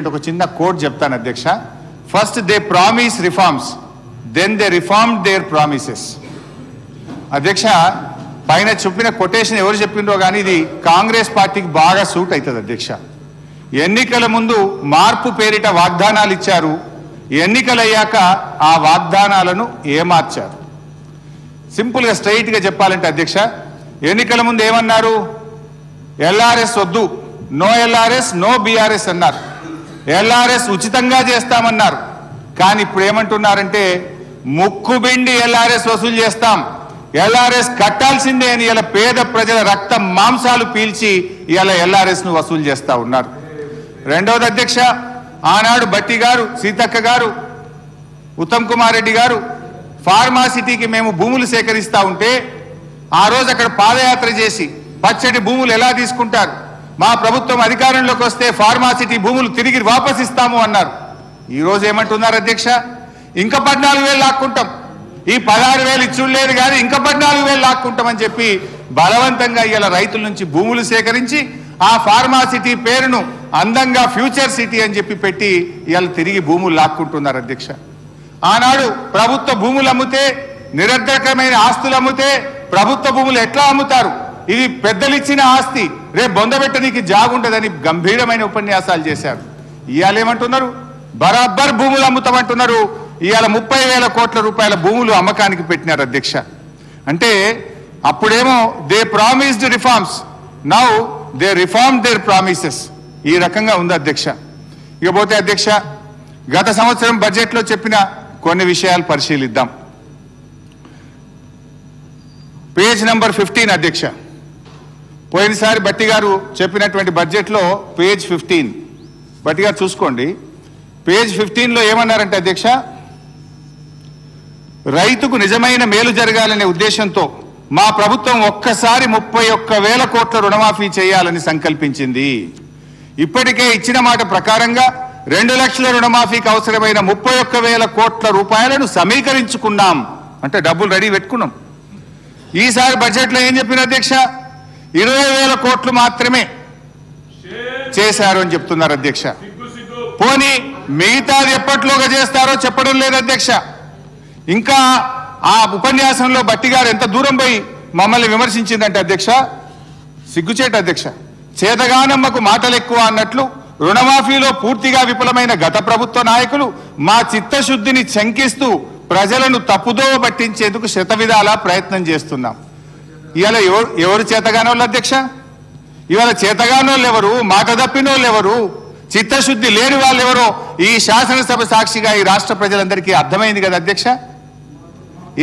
ఒక చిన్న కోట్ చెప్తాను అధ్యక్ష. First they promise reforms, then they reformed their promises. అధ్యక్ష, పైన చెప్పిన కొటేషన్ ఎవరు చెప్పిండ్రో కానీ ఇది కాంగ్రెస్ పార్టీకి బాగా సూట్ అవుతుంది అధ్యక్ష. ఎన్నికల ముందు మార్పు పేరిట వాగ్దానాలు ఇచ్చారు, ఎన్నికలయ్యాక ఆ వాగ్దానాలను ఏమార్చారు. సింపుల్గా స్ట్రైట్గా చెప్పాలంటే అధ్యక్ష, ఎన్నికల ముందు ఏమన్నారు? ఎల్ఆర్ఎస్ వద్దు, నో ఎల్ఆర్ఎస్ నో బీఆర్ఎస్ అన్నారు. ఎల్ఆర్ఎస్ ఉచితంగా చేస్తామన్నారు. కానీ ఇప్పుడు ఏమంటున్నారంటే ముక్కుబిండి ఎల్ఆర్ఎస్ వసూలు చేస్తాం, ఎల్ఆర్ఎస్ కట్టాల్సిందే అని ఇలా పేద ప్రజల రక్త మాంసాలు పీల్చి ఇలా ఎల్ఆర్ఎస్ ను వసూలు చేస్తా ఉన్నారు. రెండవది అధ్యక్ష, ఆనాడు బట్టి గారు, సీతక్క గారు, ఉత్తమ్ కుమార్ రెడ్డి గారు ఫార్మాసిటీకి మేము భూములు సేకరిస్తా ఉంటే ఆ రోజు అక్కడ పాదయాత్ర చేసి పచ్చటి భూములు ఎలా తీసుకుంటారు, మా ప్రభుత్వం అధికారంలోకి వస్తే ఫార్మాసిటీ భూములు తిరిగి వాపస్ ఇస్తాము అన్నారు. ఈ రోజు ఏమంటున్నారు అధ్యక్ష? ఇంకా 14,000 లాక్కుంటాం, ఈ 16,000 ఇచ్చుడు లేదు కానీ ఇంకా 14,000 లాక్కుంటామని చెప్పి బలవంతంగా ఇలా రైతుల నుంచి భూములు సేకరించి ఆ ఫార్మాసిటీ పేరును అందంగా ఫ్యూచర్ సిటీ అని చెప్పి పెట్టి ఇలా తిరిగి భూములు లాక్కుంటున్నారు అధ్యక్ష. ఆనాడు ప్రభుత్వ భూములు అమ్మితే, నిరర్ధకమైన ఆస్తులు అమ్మితే ప్రభుత్వ భూములు ఎట్లా అమ్ముతారు, ఇది పెద్దలిచ్చిన ఆస్తి, రేపు బొందబెట్టడానికి జాగుంటదని గంభీరమైన ఉపన్యాసాలు చేశారు. ఇవాళ ఏమంటున్నారు? బరాబర్ భూములు అమ్ముతామంటున్నారు. ఇవాళ 30,000 కోట్ల రూపాయల భూములు అమ్మకానికి పెట్టినారు అధ్యక్ష. అంటే అప్పుడేమో they promised reforms, now they reform there promises. ఈ రకంగా ఉంది అధ్యక్ష. ఇకపోతే అధ్యక్ష, గత సంవత్సరం బడ్జెట్లో చెప్పిన కొన్ని విషయాలు పరిశీలిద్దాం. పేజ్ నంబర్ 15 అధ్యక్ష. పోయినసారి బట్టి గారు చెప్పినటువంటి బడ్జెట్లో పేజ్ 15 బట్టి గారు చూసుకోండి. పేజ్ 15లో ఏమన్నారంటే అధ్యక్ష, రైతుకు నిజమైన మేలు జరగాలనే ఉద్దేశంతో మా ప్రభుత్వం ఒక్కసారి 31,000 కోట్ల రుణమాఫీ చేయాలని సంకల్పించింది. ఇప్పటికే ఇచ్చిన మాట ప్రకారంగా 2 లక్షల రుణమాఫీకి అవసరమైన 31,000 కోట్ల రూపాయలను సమీకరించుకున్నాం. అంటే డబ్బులు రెడీ పెట్టుకున్నాం. ఈసారి బడ్జెట్లో ఏం చెప్పిన అధ్యక్ష? 20,000 కోట్లు మాత్రమే చేశారు అని చెప్తున్నారు అధ్యక్ష. పోనీ మిగతాది ఎప్పట్లోగా చేస్తారో చెప్పడం లేదు అధ్యక్ష. ఇంకా ఆ ఉపన్యాసంలో బట్టి గారు ఎంత దూరం పోయి మమ్మల్ని విమర్శించిందంటే అధ్యక్ష, సిగ్గుచేట అధ్యక్ష. చేతగానమ్మకు మాటలు ఎక్కువ అన్నట్లు రుణమాఫీలో పూర్తిగా విఫలమైన గత ప్రభుత్వ నాయకులు మా చిత్తశుద్ధిని శంకిస్తూ ప్రజలను తప్పుదోవ పట్టించేందుకు శతవిధాలా ప్రయత్నం చేస్తున్నాం. ఇవాళ ఎవరు చేతగానోళ్ళు అధ్యక్ష? ఇవాళ చేతగానోళ్ళు ఎవరు, మాట తప్పినోళ్ళు ఎవరు, చిత్తశుద్ధి లేని వాళ్ళు ఎవరో ఈ శాసనసభ సాక్షిగా ఈ రాష్ట్ర ప్రజలందరికీ అర్థమైంది కదా అధ్యక్ష.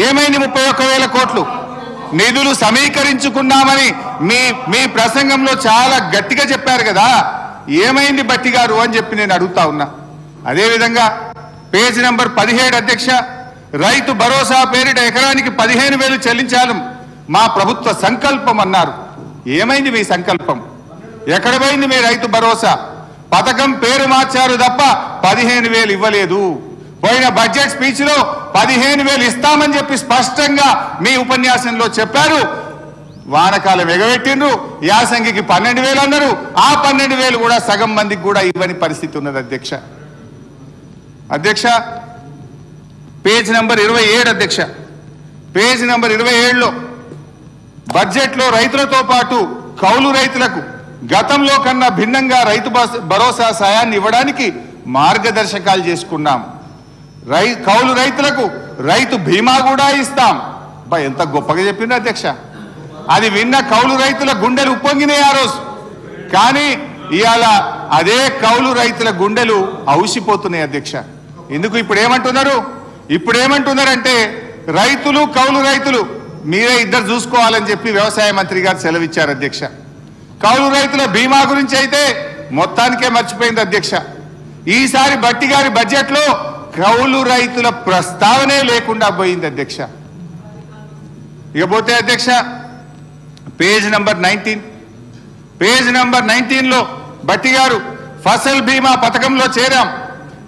ఏమైంది? 31,000 కోట్లు నిధులు సమీకరించుకున్నామని మీ ప్రసంగంలో చాలా గట్టిగా చెప్పారు కదా, ఏమైంది బట్టి గారు అని చెప్పి నేను అడుగుతా ఉన్నా. అదేవిధంగా పేజ్ నంబర్ 17 అధ్యక్ష, రైతు భరోసా పేరిట ఎకరానికి 15,000 చెల్లించాలి మా ప్రభుత్వ సంకల్పం అన్నారు. ఏమైంది మీ సంకల్పం? ఎక్కడ పోయింది మీ రైతు భరోసా? పథకం పేరు మార్చారు తప్ప 15,000 ఇవ్వలేదు. పోయిన బడ్జెట్ స్పీచ్ లో 15,000 ఇస్తామని చెప్పి స్పష్టంగా మీ ఉపన్యాసంలో చెప్పారు. వానకాలం ఎగబెట్టిండ్రు, యాసంగికి 12,000 అన్నారు. ఆ 12,000 కూడా సగం మందికి కూడా ఇవ్వని పరిస్థితి ఉన్నది అధ్యక్ష. అధ్యక్ష, పేజ్ నంబర్ 27 అధ్యక్ష. పేజ్ నంబర్ 27లో బడ్జెట్లో రైతులతో పాటు కౌలు రైతులకు గతంలో కన్నా భిన్నంగా రైతు భరోసా సాయాన్ని ఇవ్వడానికి మార్గదర్శకాలు చేసుకున్నాం. కౌలు రైతులకు రైతు బీమా కూడా ఇస్తాం. ఎంత గొప్పగా చెప్పింది అధ్యక్ష. అది విన్న కౌలు రైతుల గుండెలు ఉప్పొంగినాయి ఆ రోజు. కానీ ఇవాళ అదే కౌలు రైతుల గుండెలు ఔసిపోతున్నాయి అధ్యక్ష. ఎందుకు? ఇప్పుడేమంటున్నారంటే రైతులు కౌలు రైతులు మీరే ఇద్దరు చూసుకోవాలని చెప్పి వ్యవసాయ మంత్రి గారు సెలవిచ్చారు అధ్యక్ష. కౌలు రైతుల బీమా గురించి అయితే మొత్తానికే మర్చిపోయింది అధ్యక్ష. ఈసారి బట్టి గారి బడ్జెట్లో కౌలు రైతుల ప్రస్తావనే లేకుండా పోయింది అధ్యక్ష. ఇకపోతే అధ్యక్ష, పేజ్ నంబర్ 19లో బట్టి గారు ఫసల్ బీమా పథకంలో చేరాం,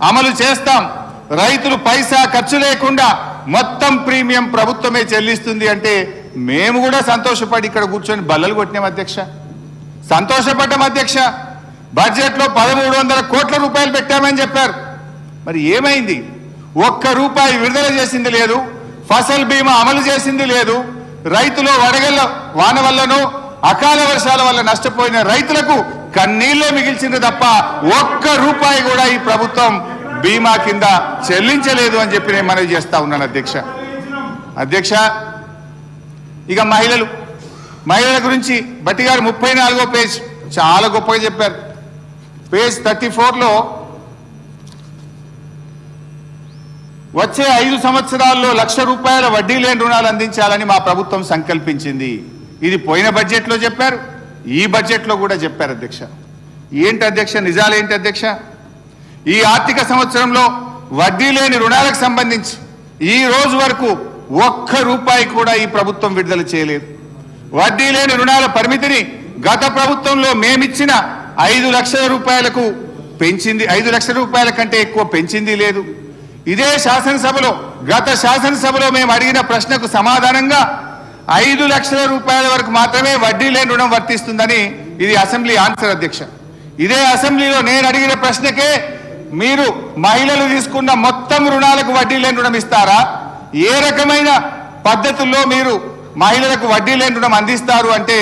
అమలు చేస్తాం, రైతులు పైసా ఖర్చు లేకుండా మొత్తం ప్రీమియం ప్రభుత్వమే చెల్లిస్తుంది అంటే మేము కూడా సంతోషపడి ఇక్కడ కూర్చొని బల్లలు కొట్టినాం అధ్యక్ష. సంతోషపడ్డాం అధ్యక్ష. బడ్జెట్లో 1300 కోట్ల రూపాయలు పెట్టామని చెప్పారు. మరి ఏమైంది? ఒక్క రూపాయి విడుదల చేసింది లేదు, ఫసల్ బీమా అమలు చేసింది లేదు, రైతులు వడగళ్ల వాన వల్లనో అకాల వర్షాల వల్ల నష్టపోయిన రైతులకు కన్నీళ్లే మిగిల్చింది తప్ప ఒక్క రూపాయి కూడా ఈ ప్రభుత్వం బీమా కింద చెల్లించలేదు అని చెప్పి నేను మనవి చేస్తా ఉన్నాను అధ్యక్ష. ఇక మహిళల గురించి భట్టి గారు 34వ పేజ్ చాలా గొప్పగా చెప్పారు. పేజ్ 34లో వచ్చే 5 సంవత్సరాల్లో 1,00,000 రూపాయల వడ్డీ లేని రుణాలు అందించాలని మా ప్రభుత్వం సంకల్పించింది. ఇది పోయిన బడ్జెట్లో చెప్పారు, ఈ బడ్జెట్లో కూడా చెప్పారు అధ్యక్ష. ఏంటి అధ్యక్ష నిజాలేంటి అధ్యక్ష? ఈ ఆర్థిక సంవత్సరంలో వడ్డీ లేని రుణాలకు సంబంధించి ఈ రోజు వరకు ఒక్క రూపాయి కూడా ఈ ప్రభుత్వం విడుదల చేయలేదు. వడ్డీ లేని రుణాల పరిమితిని గత ప్రభుత్వంలో మేమిచ్చిన 5 లక్షల రూపాయలకు పెంచింది, 5 లక్షల రూపాయల కంటే ఎక్కువ పెంచింది లేదు. ఇదే శాసనసభలో గత శాసనసభలో మేము అడిగిన ప్రశ్నకు సమాధానంగా 5 లక్షల రూపాయల వరకు మాత్రమే వడ్డీ లేని రుణం వర్తిస్తుందని ఇది అసెంబ్లీ ఆన్సర్ అధ్యక్ష. ఇదే అసెంబ్లీలో నేను అడిగిన ప్రశ్నకే మీరు మహిళలు తీసుకున్న మొత్తం రుణాలకు వడ్డీ లేని రుణం ఇస్తారా, ఏ రకమైన పద్ధతుల్లో మీరు మహిళలకు వడ్డీ లేని రుణం అందిస్తారు అంటే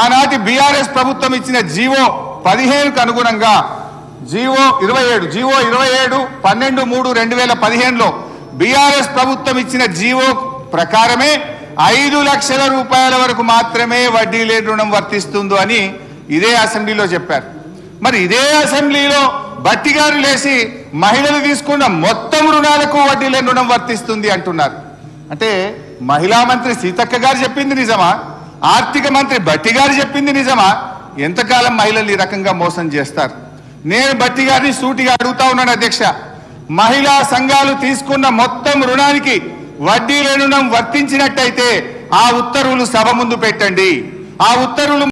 ఆనాటి బీఆర్ఎస్ ప్రభుత్వం ఇచ్చిన జీవో 15కు అనుగుణంగా జీవో 27 12/3/2015లో బీఆర్ఎస్ ప్రభుత్వం ఇచ్చిన జీవో ప్రకారమే 5 లక్షల రూపాయల వరకు మాత్రమే వడ్డీ లేని రుణం వర్తిస్తుందో అని ఇదే అసెంబ్లీలో చెప్పారు. మరి ఇదే అసెంబ్లీలో భట్టి గారు లేచి మహిళలు తీసుకున్న మొత్తం రుణాలకు వడ్డీ లేని రుణం వర్తిస్తుంది అంటున్నారు. అంటే మహిళా మంత్రి సీతక్క గారు చెప్పింది నిజమా, ఆర్థిక మంత్రి భట్టి గారు చెప్పింది నిజమా? ఎంతకాలం మహిళలు ఈ రకంగా మోసం చేస్తారు? నేను భట్టి గారిని సూటిగా అడుగుతా ఉన్నాను అధ్యక్ష. మహిళా సంఘాలు తీసుకున్న మొత్తం రుణానికి వడ్డీ లేని రుణం వర్తించినట్టయితే ఆ ఉత్తర్వులు సభ ముందు పెట్టండి. ఆ ఉత్తర్వులు